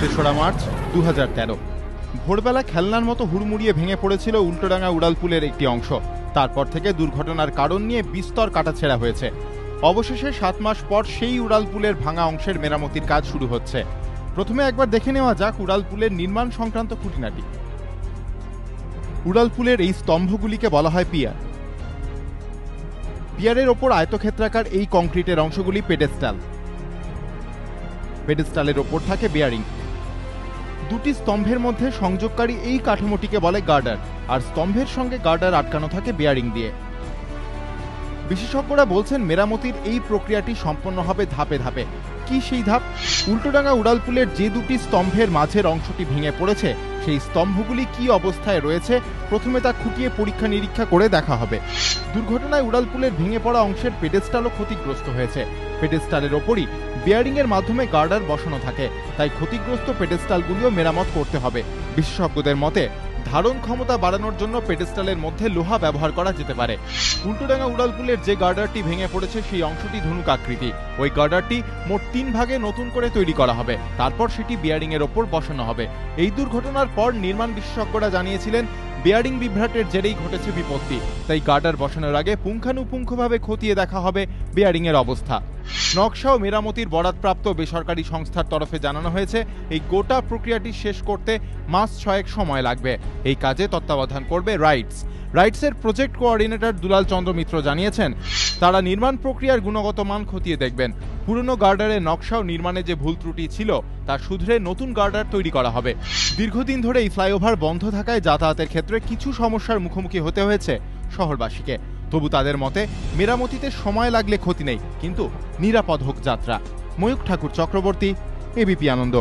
তেসরা মার্চ 2013 ভোরবেলা খেলনার মতো হুড়মুড়িয়ে ভেঙে পড়েছিল উল্টোডাঙ্গা উড়ালপুলের একটি অংশ। তারপর থেকে দুর্ঘটনার কারণ নিয়ে বিস্তর কাটাছেঁড়া হয়েছে। অবশেষে 7 মাস পর সেই উড়ালপুলের ভাঙা অংশের মেরামতির কাজ শুরু হচ্ছে। প্রথমে একবার দেখে নেওয়া যাক উড়ালপুলের নির্মাণ সংক্রান্ত খুঁটিনাটি। উড়ালপুলের এই স্তম্ভগুলিকে বলা হয় পিয়ার। পিয়ারের ওপর আয়তক্ষেত্রাকার এই কংক্রিটের অংশগুলি পেডেস্টাল। পেডেস্টালের ওপর থাকে বেয়ারিং। দুটি স্তম্ভের মধ্যে সংযোগকারী এই কাঠামোটিকে বলে গার্ডার, আর স্তম্ভের সঙ্গে গার্ডার আটকানো থাকে বেয়ারিং দিয়ে। বিশেষজ্ঞরা বলছেন মেরামতির এই প্রক্রিয়াটি সম্পন্ন হবে ধাপে ধাপে। কি সেই ধাপ? উল্টোডাঙ্গা উড়ালপুলের যে দুটি স্তম্ভের মাঝের অংশটি ভেঙে পড়েছে সেই স্তম্ভগুলি কি অবস্থায় রয়েছে প্রথমে তা খুঁটিয়ে পরীক্ষা নিরীক্ষা করে দেখা হবে। দুর্ঘটনায় উড়ালপুলের ভেঙে পড়া অংশের পেডেস্টালও ক্ষতিগ্রস্ত হয়েছে। পেডেস্টালের ওপরই বেয়ারিং এর মাধ্যমে গার্ডার বসানো থাকে, তাই ক্ষতিগ্রস্ত পেডেস্টালগুলিও মেরামত করতে হবে। বিশেষজ্ঞদের মতে ধারণ ক্ষমতা বাড়ানোর জন্য পেডেস্টালের মধ্যে লোহা ব্যবহার করা যেতে পারে। উল্টোডাঙ্গা উড়ালপুলের যে গার্ডারটি ভেঙে পড়েছে সেই অংশটি ধনুক আকৃতি। ওই গার্ডারটি মোট 3 ভাগে নতুন করে তৈরি করা হবে, তারপর সেটি বেয়ারিং এর ওপর বসানো হবে। এই দুর্ঘটনার পর নির্মাণ বিশেষজ্ঞরা জানিয়েছিলেন বেয়ারিং বিভ্রাটের জেরেই ঘটেছে বিপত্তি, তাই গার্ডার বসানোর আগে পুঙ্খানুপুঙ্খভাবে খতিয়ে দেখা হবে বেয়ারিং এর অবস্থা। নকশা ও মেরামতির বরাদপ্রাপ্ত বেসরকারি সংস্থার তরফে জানানো হয়েছে এই গোটা প্রক্রিয়াটি শেষ করতে মাস 6 সময় লাগবে। এই কাজে তত্ত্বাবধান করবে রাইটসের প্রজেক্ট কোঅর্ডিনেটর দুলাল চন্দ্র মিত্র জানিয়েছেন তারা নির্মাণ প্রক্রিয়ার গুণগত মান খতিয়ে দেখবেন। পুরনো গার্ডারের নকশা ও নির্মাণে যে ভুল ত্রুটি ছিল তা শুধরে নতুন গার্ডার তৈরি করা হবে। দীর্ঘদিন ধরে এই ফ্লাইওভার বন্ধ থাকায় যাতায়াতের ক্ষেত্রে কিছু সমস্যার মুখোমুখি হতে হয়েছে শহরবাসীকে। তবু তাদের মতে মেরামতিতে সময় লাগলে ক্ষতি নেই, কিন্তু নিরাপদ হোক যাত্রা। ময়ূক ঠাকুর চক্রবর্তী, এবিপি আনন্দ।